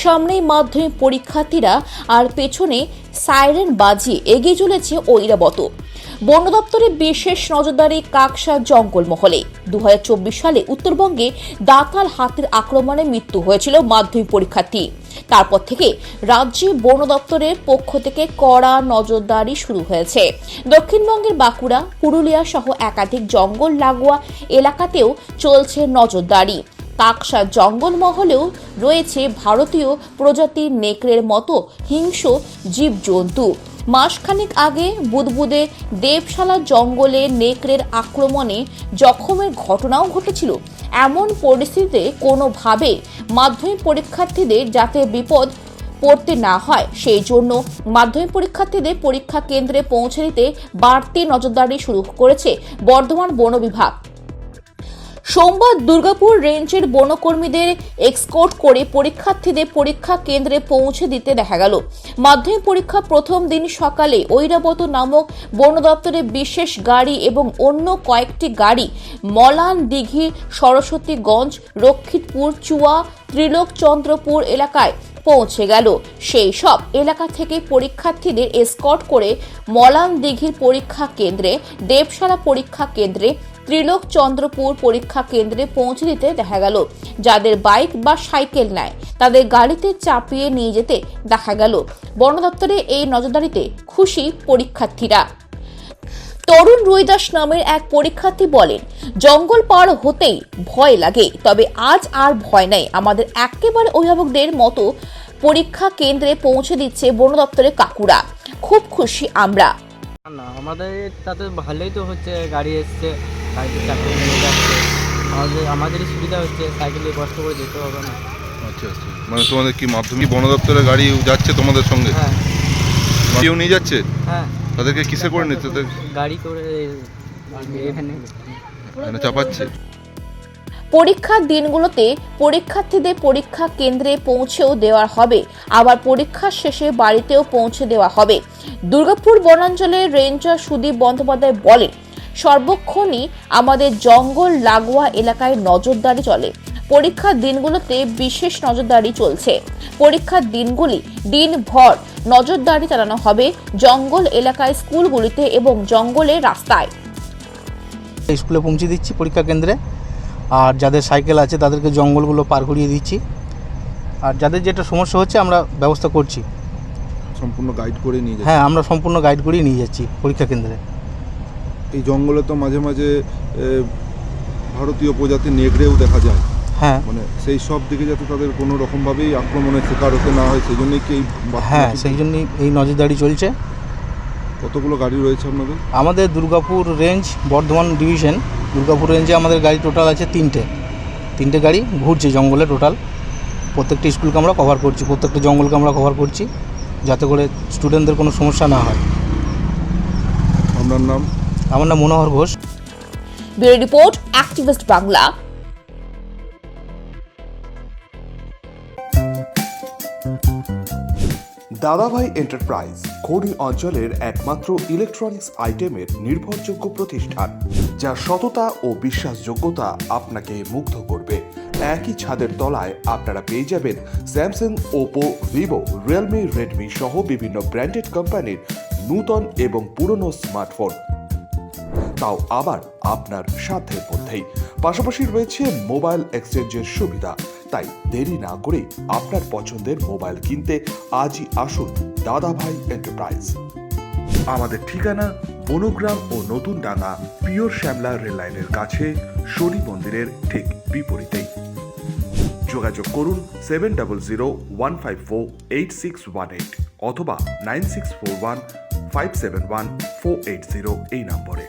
সামনেই মাধ্যমিক পরীক্ষার্থীরা আর পেছনে সাইরেন বাজিয়ে এগিয়ে চলেছে ঐরাবত। বন দপ্তরের বিশেষ নজরদারি কাকসা জঙ্গলমহলে 2024 সালে উত্তরবঙ্গে দাঁতাল হাতির আক্রমণে মৃত্যু হয়েছিল মাধ্যমিক পরীক্ষার্থী। তারপর থেকে রাজ্যে বন দপ্তরের পক্ষ থেকে কড়া নজরদারি শুরু হয়েছে। দক্ষিণবঙ্গের বাঁকুড়া, পুরুলিয়া সহ একাধিক জঙ্গল লাগোয়া এলাকাতেও চলছে নজরদারি। কাকসা জঙ্গলমহলেও রয়েছে ভারতীয় প্রজাতির নেকড়ের মতো হিংস্র জীবজন্তু। মাসখানেক আগে বুদবুদে দেবশালা জঙ্গলে নেকড়ের আক্রমণে জখমের ঘটনাও ঘটেছিল। এমন পরিস্থিতিতে কোনোভাবে মাধ্যমিক পরীক্ষার্থীদের যাতে বিপদ পড়তে না হয় সেই জন্য মাধ্যমিক পরীক্ষার্থীদের পরীক্ষা কেন্দ্রে পৌঁছে দিতে বাড়তি নজরদারি শুরু করেছে বর্ধমান বন বিভাগ। সোমবার দুর্গাপুর রেঞ্জের বনকর্মীদের এক্সকর্ট করে পরীক্ষার্থীদের পরীক্ষা কেন্দ্রে পৌঁছে দিতে দেখা গেল। মাধ্যমিক পরীক্ষা প্রথম দিন সকালে ঐরাবত নামক বন দপ্তরের বিশেষ গাড়ি এবং অন্য কয়েকটি গাড়ি মলান দিঘি, সরস্বতীগঞ্জ, রক্ষিতপুর, চুয়া, ত্রিলোকচন্দ্রপুর এলাকায় পৌঁছে গেল। সেই সব এলাকা থেকে পরীক্ষার্থীদের এসকর্ট করে মলান দিঘির পরীক্ষা কেন্দ্রে, দেবশালা পরীক্ষা কেন্দ্রে, ত্রিলোকচন্দ্রপুর পরীক্ষা কেন্দ্রে পৌঁছে দিতে দেখা গেল। যাদের বাইক বা সাইকেল নেয় তাদের গাড়িতে চাপিয়ে নিয়ে যেতে দেখা গেল। বন দপ্তরের এই নজরদারিতে খুশি পরীক্ষার্থীরা। তরুণ রুইদাস নামের এক পরীক্ষার্থী বলেন, জঙ্গল পার হতেই ভয় লাগে, তবে আজ আর ভয় নাই। আমাদের একেবারে অভিভাবকদের মতো পরীক্ষা কেন্দ্রে পৌঁছে দিচ্ছে বন দপ্তরের কাকুরা। খুব খুশি আমরা। না, আমাদের তাতে ভালোই তো হচ্ছে, গাড়ি এসছে, সাইকেল চাপিয়ে নিয়ে যাচ্ছে, আমাদেরই সুবিধা হচ্ছে, সাইকেলে কষ্ট করে যেতে হবে না। আচ্ছা আচ্ছা, মানে তোমাদের কি মাধ্যমিক বন দপ্তরের গাড়ি যাচ্ছে তোমাদের সঙ্গে? হ্যাঁ। কেউ নিয়ে যাচ্ছে? হ্যাঁ। তাদেরকে কিসে করে নিতে? গাড়ি করে এখানে চাপাচ্ছে। পরীক্ষার দিনগুলোতে পরীক্ষার্থীদের পরীক্ষা কেন্দ্রে পৌঁছেও দেওয়া হবে, আবার পরীক্ষা শেষে বাড়িতেও পৌঁছে দেওয়া হবে। দুর্গাপুর বনাঞ্চলের রেঞ্জার সুদীপ বন্দ্যোপাধ্যায় বলেন, সর্বক্ষণই আমাদের জঙ্গল লাগোয়া এলাকায় নজরদারি চলে। পরীক্ষার দিনগুলোতে বিশেষ নজরদারি চলছে। পরীক্ষার দিনগুলি দিনভর নজরদারি চালানো হবে জঙ্গল এলাকায়, স্কুলগুলিতে এবং জঙ্গলের রাস্তায়। স্কুলে পৌঁছে দিচ্ছি পরীক্ষা কেন্দ্রে, আর যাদের সাইকেল আছে তাদেরকে জঙ্গলগুলো পার করিয়ে দিচ্ছি, আর যাদের যেটা সমস্যা হচ্ছে আমরা ব্যবস্থা করছি। সম্পূর্ণ গাইড করে নিয়ে যাচ্ছি? হ্যাঁ, আমরা সম্পূর্ণ গাইড করেই নিয়ে যাচ্ছি পরীক্ষা কেন্দ্রে। এই জঙ্গলে তো মাঝে মাঝে ভারতীয় প্রজাতির নেকড়েও দেখা যায়। হ্যাঁ, মানে সেই সব দিকে যাতে তাদের কোনো রকমভাবেই আক্রমণের শিকার হতে না হয় সেই জন্যই কি? হ্যাঁ, সেই জন্যই এই নজরদারি চলছে। কতগুলো গাড়ি রয়েছে আপনাদের? আমাদের দুর্গাপুর রেঞ্জ বর্ধমান ডিভিশন, দুর্গাপুর রেঞ্জে আমাদের গাড়ি টোটাল আছে তিনটে গাড়ি ঘুরছে জঙ্গলে টোটাল। প্রত্যেকটা স্কুলকে আমরা কভার করছি, প্রত্যেকটা জঙ্গলকে আমরা কভার করছি, যাতে করে স্টুডেন্টদের কোনো সমস্যা না হয়। আপনার নাম? আমার নাম Manohar Ghosh. Bureau report, activist Bangla. Dadabhai enterprise খনি অঞ্চলের একমাত্র ইলেকট্রনিক্স আইটেমের নির্ভরযোগ্য প্রতিষ্ঠান, যার সততা ও বিশ্বাসযোগ্যতা আপনাকে মুগ্ধ করবে। একই ছাদের তলায় আপনারা পেয়ে যাবেন Samsung, Oppo, Vivo, Realme, Redmi সহ বিভিন্ন ব্র্যান্ডেড কোম্পানির নূতন এবং পুরনো স্মার্টফোন, তাও আবার আপনার সাধ্যের মধ্যেই। পাশাপাশি রয়েছে মোবাইল এক্সচেঞ্জের সুবিধা। তাই দেরি না করে আপনার পছন্দের মোবাইল কিনতে আজই আসুন দাদাভাই এন্টারপ্রাইজ। আমাদের ঠিকানা বনগ্রাম ও নতুন ডাঙ্গা, পিওর শ্যামলা রেল লাইনের কাছে, শনি মন্দিরের ঠিক বিপরীতেই। যোগাযোগ করুন 7001548618 অথবা 9641571480 এই নম্বরে।